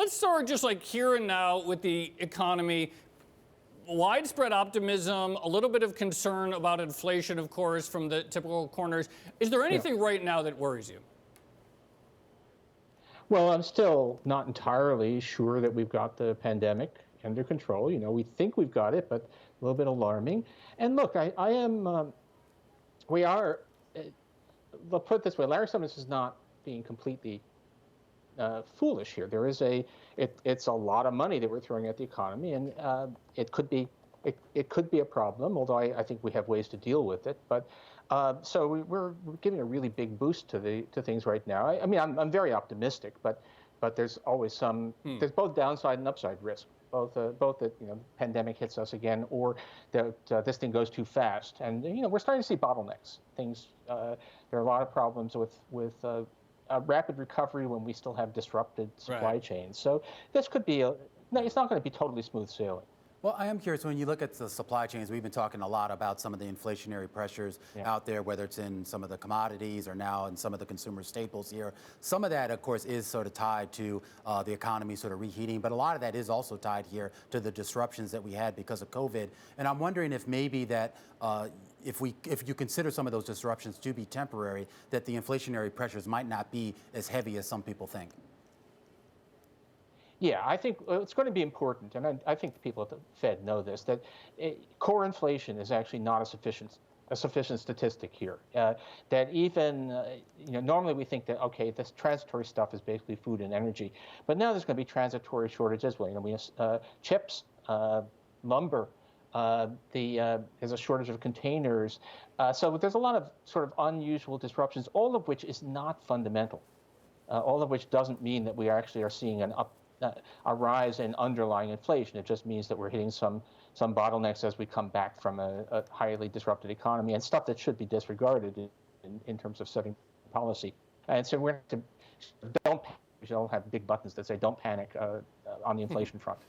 let's start just like here and now with the economy. Widespread optimism, a little bit of concern about inflation, of course, from the typical corners. Is there anything right now that worries you? Well, I'm still not entirely sure that we've got the pandemic under control. We think we've got it, but a little bit alarming. And look, I am, we are, let's put it this way, Larry Summers is not being completely foolish here. It's a lot of money that we're throwing at the economy, and it could be a problem. Although I think we have ways to deal with it. But so we're giving a really big boost to things right now. I mean, I'm very optimistic, but there's always there's both downside and upside risk. Both that pandemic hits us again, or that this thing goes too fast, and we're starting to see bottlenecks. There are a lot of problems with a rapid recovery when we still have disrupted supply chains. So this could be it's not going to be totally smooth sailing. Well, I am curious, when you look at the supply chains, we've been talking a lot about some of the inflationary pressures out there, whether it's in some of the commodities or now in some of the consumer staples here. Some of that, of course, is sort of tied to the economy sort of reheating, but a lot of that is also tied here to the disruptions that we had because of COVID. And I'm wondering if maybe that if you consider some of those disruptions to be temporary, that the inflationary pressures might not be as heavy as some people think. Yeah, I think it's going to be important, and I think the people at the Fed know this, that core inflation is actually not a sufficient statistic here. That even, normally we think that, okay, this transitory stuff is basically food and energy, but now there's going to be transitory shortages. Well, we have chips, lumber, there's a shortage of containers. So there's a lot of sort of unusual disruptions, all of which is not fundamental, all of which doesn't mean that we actually are seeing a rise in underlying inflation. It just means that we're hitting some bottlenecks as we come back from a highly disrupted economy, and stuff that should be disregarded in terms of setting policy. And so we're to don't have big buttons that say don't panic on the inflation front.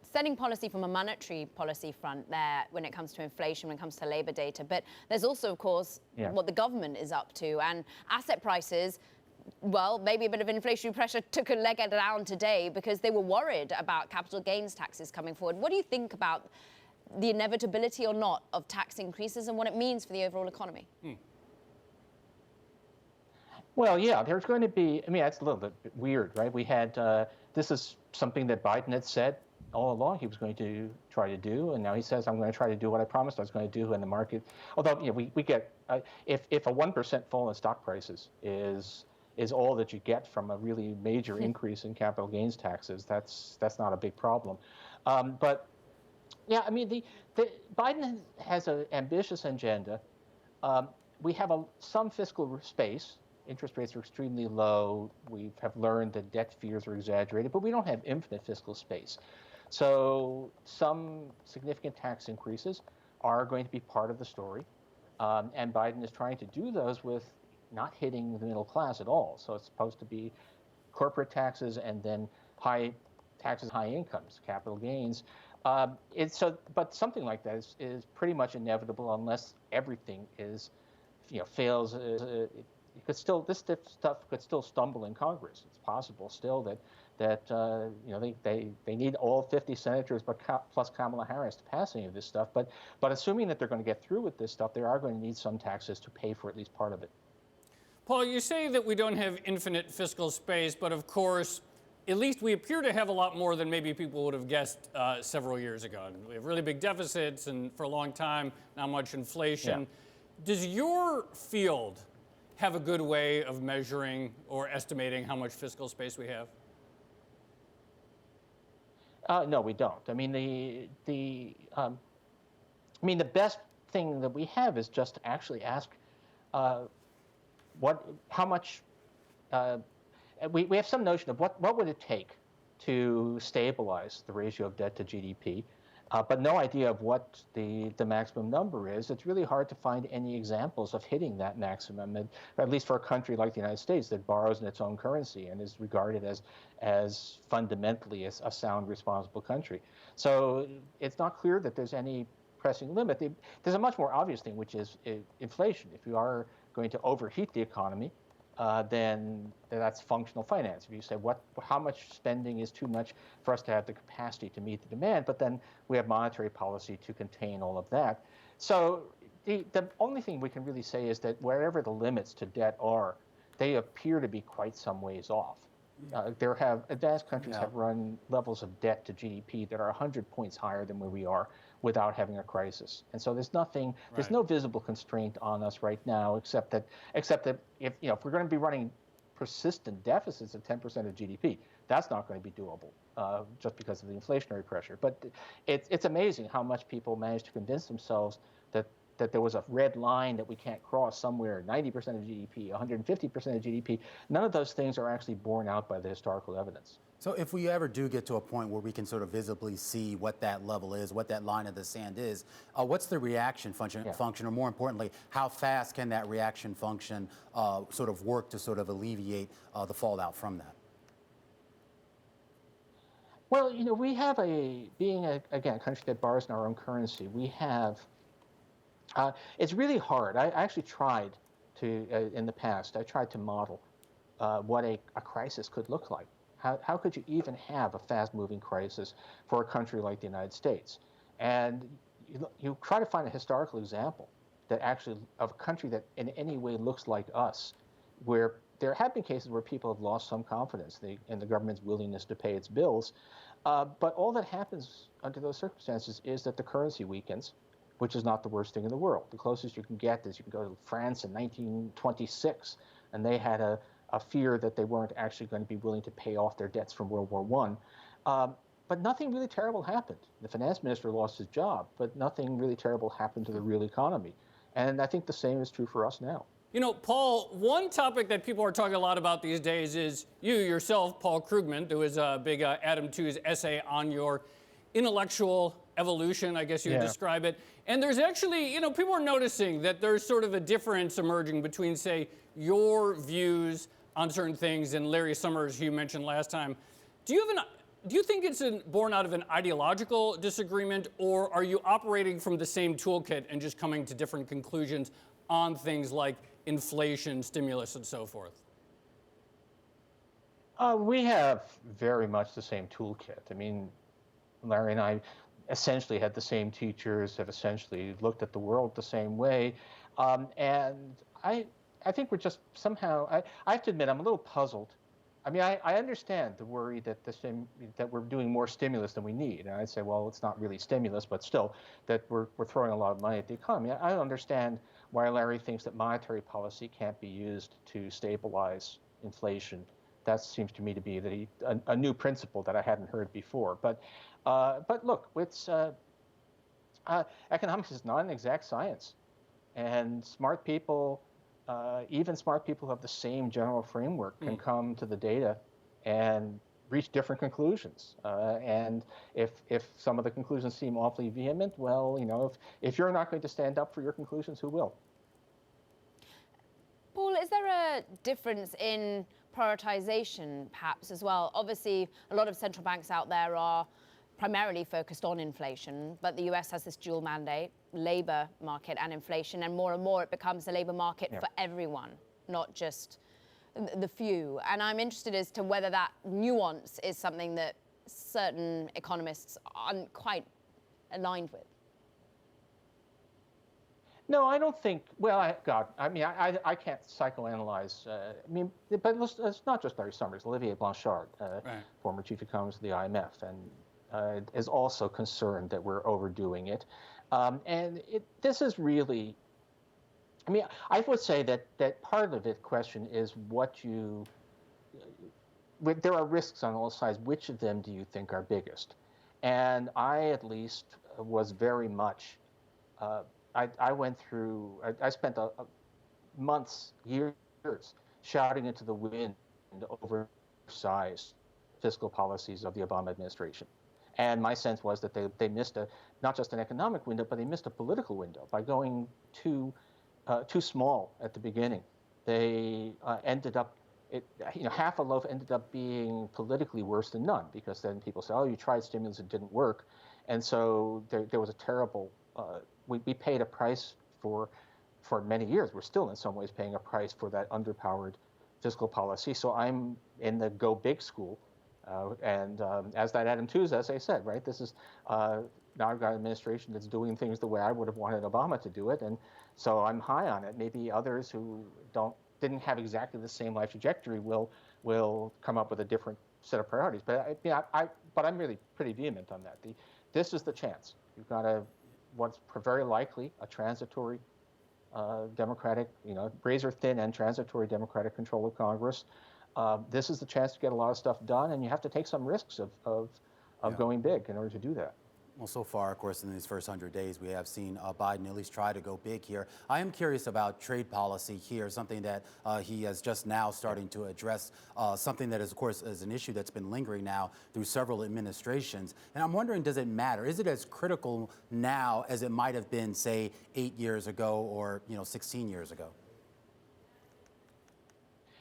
Setting policy from a monetary policy front there when it comes to inflation, when it comes to labor data. But there's also, of course, what the government is up to, and asset prices. Well, maybe a bit of inflationary pressure took a leg down today because they were worried about capital gains taxes coming forward. What do you think about the inevitability or not of tax increases and what it means for the overall economy? Well, yeah, there's going to be, I mean, that's a little bit weird, right? We had, this is something that Biden had said all along he was going to try to do, and now he says, I'm going to try to do what I promised I was going to do in the market. Although, we get, if a 1% fall in stock prices is all that you get from a really major increase in capital gains taxes, that's not a big problem. But yeah, I mean, Biden has an ambitious agenda. We have some fiscal space. Interest rates are extremely low. We have learned that debt fears are exaggerated, but we don't have infinite fiscal space. So some significant tax increases are going to be part of the story. And Biden is trying to do those with not hitting the middle class at all. So it's supposed to be corporate taxes and then high taxes, high incomes, capital gains. But something like that is pretty much inevitable unless everything fails. This stuff could still stumble in Congress. It's possible still that they need all 50 senators plus Kamala Harris to pass any of this stuff. But assuming that they're going to get through with this stuff, they are going to need some taxes to pay for at least part of it. Paul, you say that we don't have infinite fiscal space, but of course, at least we appear to have a lot more than maybe people would have guessed several years ago. We have really big deficits, and for a long time, not much inflation. Yeah. Does your field have a good way of measuring or estimating how much fiscal space we have? No, we don't. I mean, the best thing that we have is just to actually ask how much. We have some notion of what would it take to stabilize the ratio of debt to GDP, but no idea of what the maximum number is. It's really hard to find any examples of hitting that maximum, at least for a country like the United States that borrows in its own currency and is regarded as fundamentally a sound, responsible country. So it's not clear that there's any pressing limit. There's a much more obvious thing, which is inflation. If you are going to overheat the economy, then that's functional finance. If you say how much spending is too much for us to have the capacity to meet the demand, but then we have monetary policy to contain all of that. So the only thing we can really say is that wherever the limits to debt are, they appear to be quite some ways off. Advanced countries have run levels of debt to GDP that are 100 points higher than where we are without having a crisis. And so there's no visible constraint on us right now, except that if we're going to be running persistent deficits of 10% of GDP, that's not going to be doable just because of the inflationary pressure. But it's amazing how much people manage to convince themselves that there was a red line that we can't cross somewhere, 90% of GDP, 150% of GDP. None of those things are actually borne out by the historical evidence. So if we ever do get to a point where we can sort of visibly see what that level is, what that line of the sand is, what's the reaction function, or more importantly, how fast can that reaction function sort of work to sort of alleviate the fallout from that? Well, we have being a country that borrows in our own currency, we have, it's really hard. I actually tried to, in the past, I tried to model what a crisis could look like. How could you even have a fast-moving crisis for a country like the United States? And you try to find a historical example that actually of a country that in any way looks like us, where there have been cases where people have lost some confidence in the government's willingness to pay its bills. But all that happens under those circumstances is that the currency weakens, which is not the worst thing in the world. The closest you can get is you can go to France in 1926, and they had a fear that they weren't actually going to be willing to pay off their debts from World War I. But nothing really terrible happened. The finance minister lost his job, but nothing really terrible happened to the real economy. And I think the same is true for us now. Paul, one topic that people are talking a lot about these days is you yourself, Paul Krugman. There was a big Adam Two's essay on your intellectual evolution, I guess you would describe it. And there's actually, people are noticing that there's sort of a difference emerging between, say, your views on certain things and Larry Summers, who you mentioned last time. Do you think it's born out of an ideological disagreement, or are you operating from the same toolkit and just coming to different conclusions on things like inflation, stimulus, and so forth? We have very much the same toolkit. I mean, Larry and I essentially had the same teachers, have essentially looked at the world the same way. And I think we're just somehow, I have to admit, I'm a little puzzled. I mean, I understand the worry that we're doing more stimulus than we need. And I'd say, well, it's not really stimulus, but still, that we're throwing a lot of money at the economy. I don't understand why Larry thinks that monetary policy can't be used to stabilize inflation. That seems to me to be a new principle that I hadn't heard before. But look, it's economics is not an exact science, and smart people, even smart people who have the same general framework, can come to the data and reach different conclusions. And if some of the conclusions seem awfully vehement, well, if you're not going to stand up for your conclusions, who will? Paul, is there a difference in prioritization, perhaps, as well? Obviously, a lot of central banks out there are primarily focused on inflation, but the US has this dual mandate, labor market and inflation, and more it becomes a labor market for everyone, not just the few. And I'm interested as to whether that nuance is something that certain economists aren't quite aligned with. No, I don't think. Well, I can't psychoanalyze. But it's not just Larry Summers. Olivier Blanchard, former chief economist of the IMF, and is also concerned that we're overdoing it. And this is really. I would say that part of the question is there are risks on all sides. Which of them do you think are biggest? And I, at least, was very much. I went through. I spent months, years, shouting into the wind oversized fiscal policies of the Obama administration, and my sense was that they missed not just an economic window, but they missed a political window by going too small at the beginning. They ended up. Half a loaf ended up being politically worse than none, because then people say, "Oh, you tried stimulus, it didn't work," and so there was a terrible. We paid a price for many years. We're still in some ways paying a price for that underpowered fiscal policy. So I'm in the go big school. And as that Adam Tooze essay said, right, this is now I've got an administration that's doing things the way I would have wanted Obama to do it. And so I'm high on it. Maybe others who didn't have exactly the same life trajectory will come up with a different set of priorities. But but I'm really pretty vehement on that. This is the chance. You've got what's very likely a transitory Democratic, razor thin and transitory Democratic control of Congress. This is the chance to get a lot of stuff done, and you have to take some risks of going big in order to do that. Well, so far, of course, in these first 100 days, we have seen Biden at least try to go big here. I am curious about trade policy here, something that he is just now starting to address, something that is, of course, is an issue that's been lingering now through several administrations. And I'm wondering, does it matter? Is it as critical now as it might have been, say, 8 years ago or 16 years ago?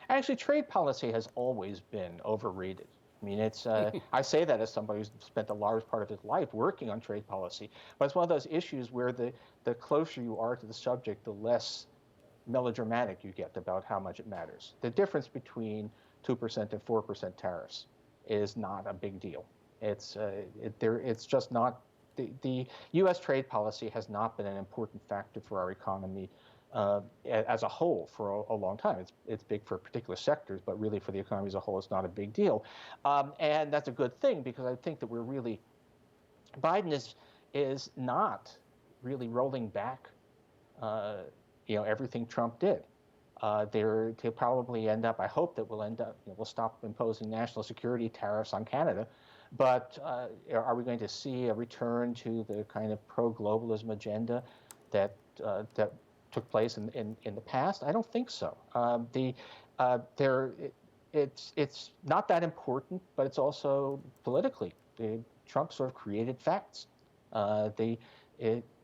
Actually, trade policy has always been overrated. I mean, it's I say that as somebody who's spent a large part of his life working on trade policy, but it's one of those issues where the closer you are to the subject, the less melodramatic you get about how much it matters. The difference between 2% and 4% tariffs is not a big deal. It's just not the U.S. trade policy has not been an important factor for our economy as a whole for a long time. It's big for particular sectors, but really for the economy as a whole, it's not a big deal. And that's a good thing because I think that Biden is not really rolling back, everything Trump did. They'll probably end up, I hope that we'll stop imposing national security tariffs on Canada. But are we going to see a return to the kind of pro-globalism agenda that took place in the past? I don't think so. It's not that important, but it's also politically. Trump sort of created facts.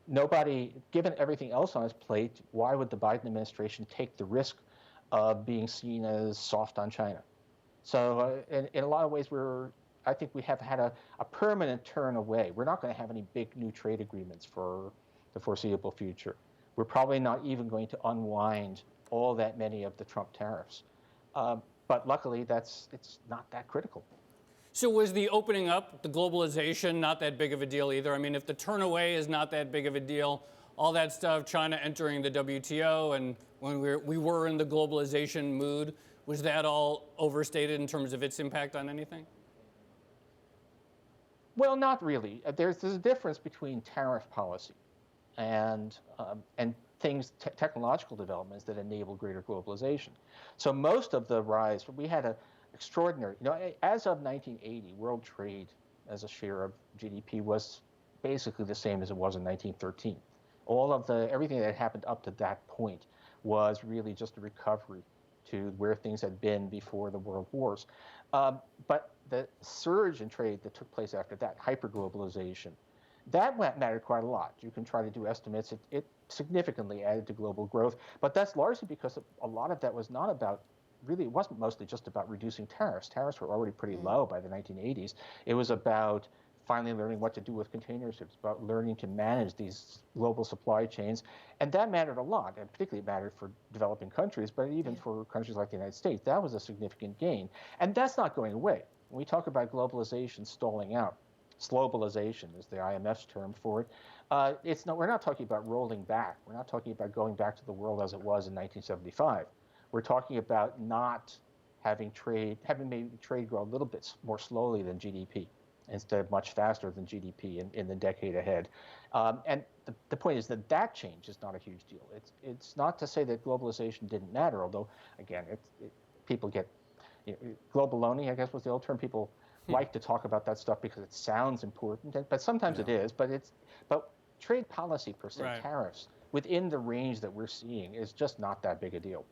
Nobody, given everything else on his plate, why would the Biden administration take the risk of being seen as soft on China? So in a lot of ways, I think we have had a permanent turn away. We're not going to have any big new trade agreements for the foreseeable future. We're probably not even going to unwind all that many of the Trump tariffs. But luckily, it's not that critical. So was the opening up, the globalization, not that big of a deal either? I mean, if the turn away is not that big of a deal, all that stuff, China entering the WTO, and when we were in the globalization mood, was that all overstated in terms of its impact on anything? Well, not really. There's a difference between tariff policy and technological developments that enable greater globalization. So most of the rise, we had an extraordinary, as of 1980, world trade as a share of GDP was basically the same as it was in 1913. Everything that happened up to that point was really just a recovery to where things had been before the world wars. But the surge in trade that took place after that, hyperglobalization, that mattered quite a lot. You can try to do estimates. It significantly added to global growth, but that's largely because a lot of that was not about, really, it wasn't mostly just about reducing tariffs. Tariffs were already pretty low by the 1980s. It was about finally learning what to do with container ships, about learning to manage these global supply chains, and that mattered a lot, and particularly it mattered for developing countries, but even for countries like the United States, that was a significant gain, and that's not going away. When we talk about globalization stalling out, slowbalization is the IMF's term for it. We're not talking about rolling back. We're not talking about going back to the world as it was in 1975. We're talking about not having maybe trade grow a little bit more slowly than GDP, instead of much faster than GDP in the decade ahead. And the point is that change is not a huge deal. It's not to say that globalization didn't matter, although, again, people get, globaloney, I guess was the old term. People like to talk about that stuff because it sounds important, but sometimes it is. But trade policy per se, tariffs, within the range that we're seeing is just not that big a deal.